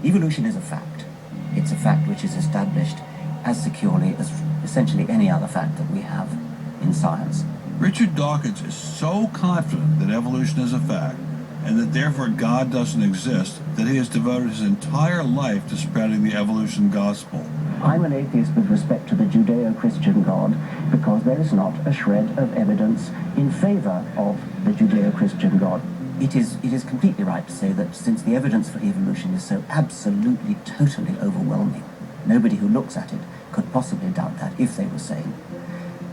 Evolution is a fact. It's a fact which is established as securely as essentially any other fact that we have in science. Richard Dawkins is so confident that evolution is a fact, and that therefore God doesn't exist, that he has devoted his entire life to spreading the evolution gospel. I'm an atheist with respect to the Judeo-Christian God because there is not a shred of evidence in favor of the Judeo-Christian God. It is completely right to say that since the evidence for evolution is so absolutely, totally overwhelming, nobody who looks at it could possibly doubt that if they were sane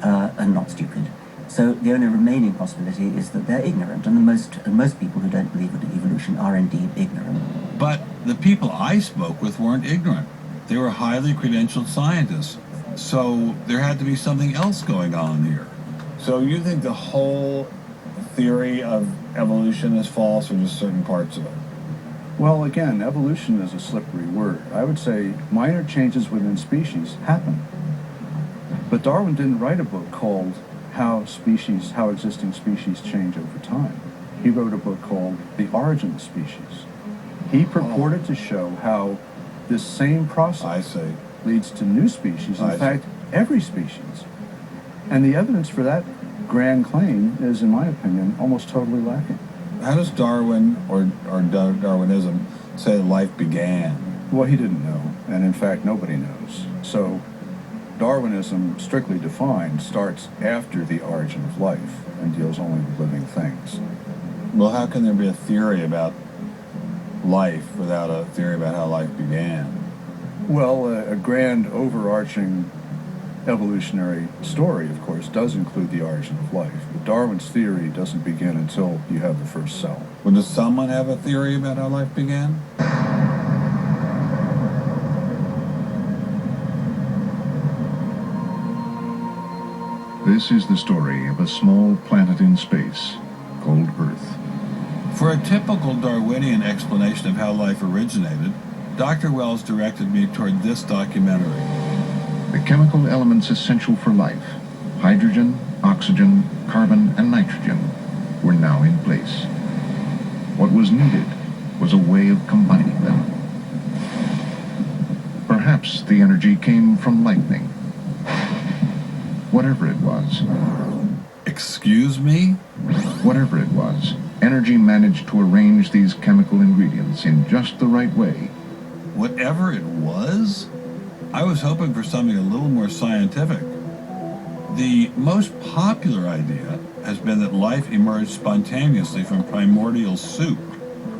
and not stupid. So the only remaining possibility is that they're ignorant, and most people who don't believe in evolution are indeed ignorant. But the people I spoke with weren't ignorant. They were highly credentialed scientists. So there had to be something else going on here. So you think the whole theory of evolution is false, or just certain parts of it? Well, again, evolution is a slippery word. I would say minor changes within species happen. But Darwin didn't write a book called how existing species change over time. He wrote a book called The Origin of Species. He purported to show how this same process leads to new species, in fact, every species. And the evidence for that grand claim is, in my opinion, almost totally lacking. How does Darwin or Darwinism say life began? Well, he didn't know, and in fact, nobody knows. So Darwinism, strictly defined, starts after the origin of life and deals only with living things. Well, how can there be a theory about life without a theory about how life began? Well, a grand overarching evolutionary story, of course, does include the origin of life. But Darwin's theory doesn't begin until you have the first cell. Well, does someone have a theory about how life began? This is the story of a small planet in space called Earth. For a typical Darwinian explanation of how life originated, Dr. Wells directed me toward this documentary. The chemical elements essential for life, hydrogen, oxygen, carbon, and nitrogen, were now in place. What was needed was a way of combining them. Perhaps the energy came from lightning. Whatever it was. Excuse me? Whatever it was, energy managed to arrange these chemical ingredients in just the right way. Whatever it was? I was hoping for something a little more scientific. The most popular idea has been that life emerged spontaneously from primordial soup.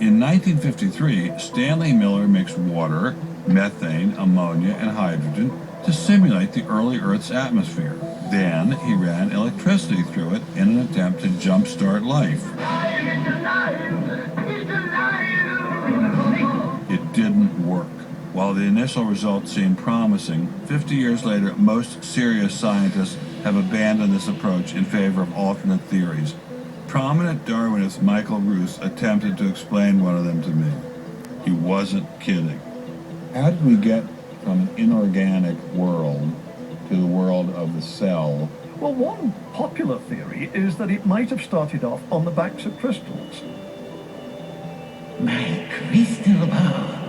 In 1953, Stanley Miller mixed water, methane, ammonia, and hydrogen to simulate the early Earth's atmosphere. Then he ran electricity through it in an attempt to jumpstart life. It didn't work. While the initial results seemed promising, 50 years later, most serious scientists have abandoned this approach in favor of alternate theories. Prominent Darwinist Michael Ruth attempted to explain one of them to me. He wasn't kidding. How did we get from an inorganic world to the world of the cell? Well, one popular theory is that it might have started off on the backs of crystals. My crystal ball.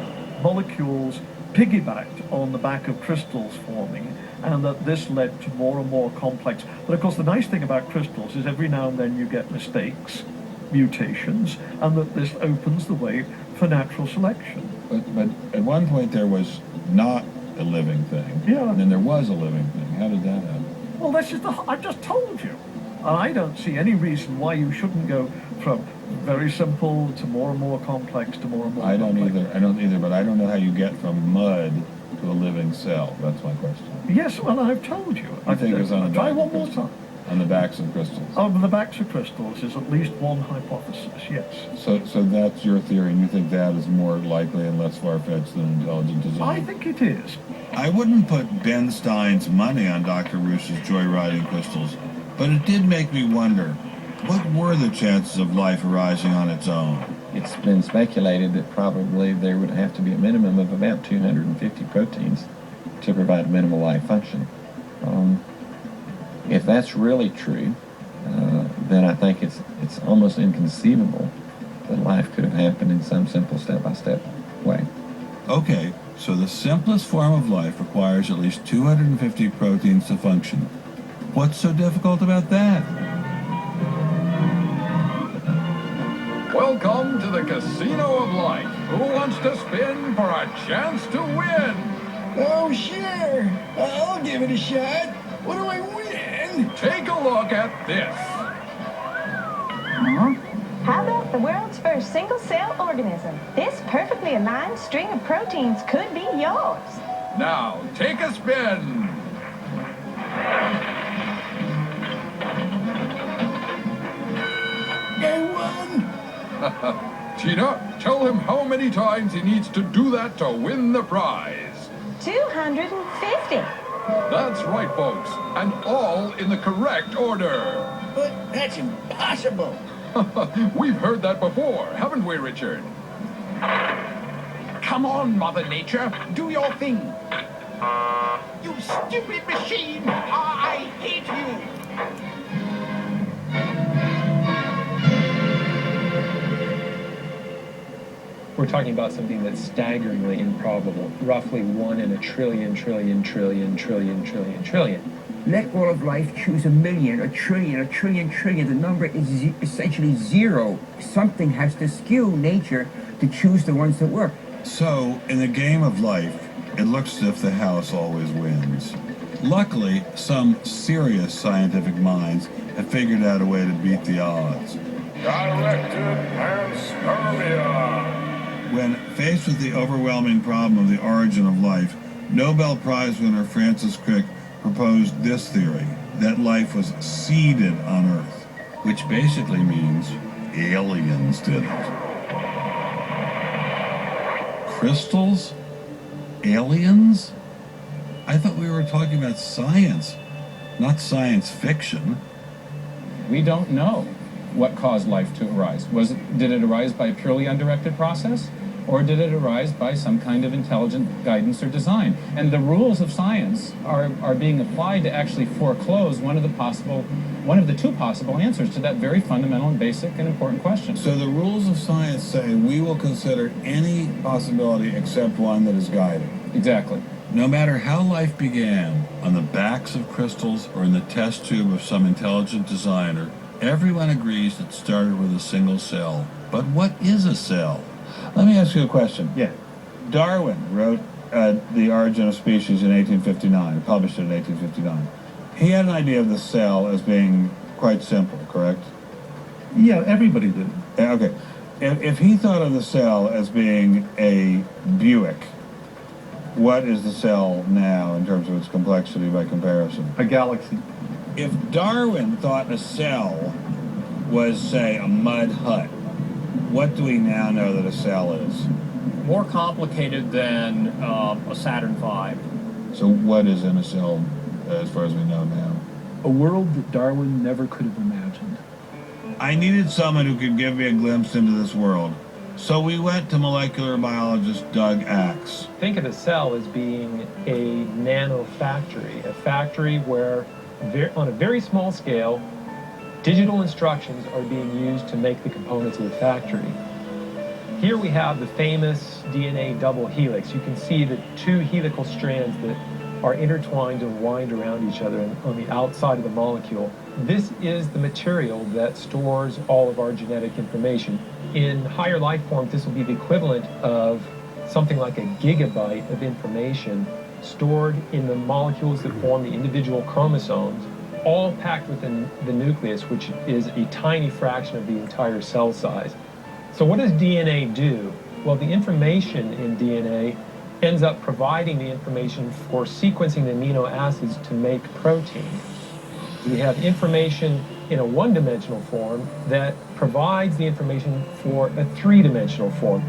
Molecules piggybacked on the back of crystals forming, and that this led to more and more complex. But of course, the nice thing about crystals is every now and then you get mistakes, mutations, and that this opens the way for natural selection. But at one point there was not a living thing, Yeah. and then there was a living thing. How did that happen? Well, this is I just told you. And I don't see any reason why you shouldn't go from very simple to more and more complex to more and more complex. I don't either, but I don't know how you get from mud to a living cell. That's my question. Yes, well, I've told you. I think it's on the Try back one of more crystals. time. On the backs of crystals. On the backs of crystals is at least one hypothesis, yes. So that's your theory, and you think that is more likely and less far-fetched than intelligent design? I think it is. I wouldn't put Ben Stein's money on Dr. Roos's joyriding crystals, but it did make me wonder, what were the chances of life arising on its own? It's been speculated that probably there would have to be a minimum of about 250 proteins to provide minimal life function. If that's really true, then I think it's almost inconceivable that life could have happened in some simple step-by-step way. Okay, so the simplest form of life requires at least 250 proteins to function. What's so difficult about that? Welcome to the Casino of Life. Who wants to spin for a chance to win? Oh, sure. I'll give it a shot. What do I win? Take a look at this. Huh? How about the world's first single-cell organism? This perfectly aligned string of proteins could be yours. Now, take a spin. I won. Tina, tell him how many times he needs to do that to win the prize. 250. That's right, folks, and all in the correct order. But that's impossible. We've heard that before, haven't we, Richard? Come on, Mother Nature, do your thing. You stupid machine! I hate you! We're talking about something that's staggeringly improbable, roughly 1 in a trillion, trillion, trillion, trillion, trillion, trillion. Let all of life choose a million, a trillion, trillion. The number is essentially zero. Something has to skew nature to choose the ones that work. So, in the game of life, it looks as if the house always wins. Luckily, some serious scientific minds have figured out a way to beat the odds. Directed panspermia. When faced with the overwhelming problem of the origin of life, Nobel Prize winner Francis Crick proposed this theory, that life was seeded on Earth, which basically means aliens did it. Crystals? Aliens? I thought we were talking about science, not science fiction. We don't know what caused life to arise. Did it arise by a purely undirected process? Or did it arise by some kind of intelligent guidance or design? And the rules of science are being applied to actually foreclose one of the two possible answers to that very fundamental and basic and important question. So the rules of science say we will consider any possibility except one that is guided. Exactly. No matter how life began, on the backs of crystals or in the test tube of some intelligent designer, everyone agrees it started with a single cell. But what is a cell? Let me ask you a question. Yeah. Darwin wrote The Origin of Species in 1859, published it in 1859. He had an idea of the cell as being quite simple, correct? Yeah, everybody did. Okay. If he thought of the cell as being a Buick, what is the cell now in terms of its complexity by comparison? A galaxy. If Darwin thought a cell was, say, a mud hut, what do we now know that a cell is? More complicated than a Saturn V. So what is in a cell as far as we know now? A world that Darwin never could have imagined. I needed someone who could give me a glimpse into this world. So we went to molecular biologist Doug Axe. Think of a cell as being a nanofactory, a factory where, on a very small scale, digital instructions are being used to make the components of the factory. Here we have the famous DNA double helix. You can see the two helical strands that are intertwined and wind around each other on the outside of the molecule. This is the material that stores all of our genetic information. In higher life forms, this will be the equivalent of something like a gigabyte of information stored in the molecules that form the individual chromosomes, all packed within the nucleus, which is a tiny fraction of the entire cell size. So what does DNA do? Well, the information in DNA ends up providing the information for sequencing the amino acids to make protein. We have information in a one-dimensional form that provides the information for a three-dimensional form.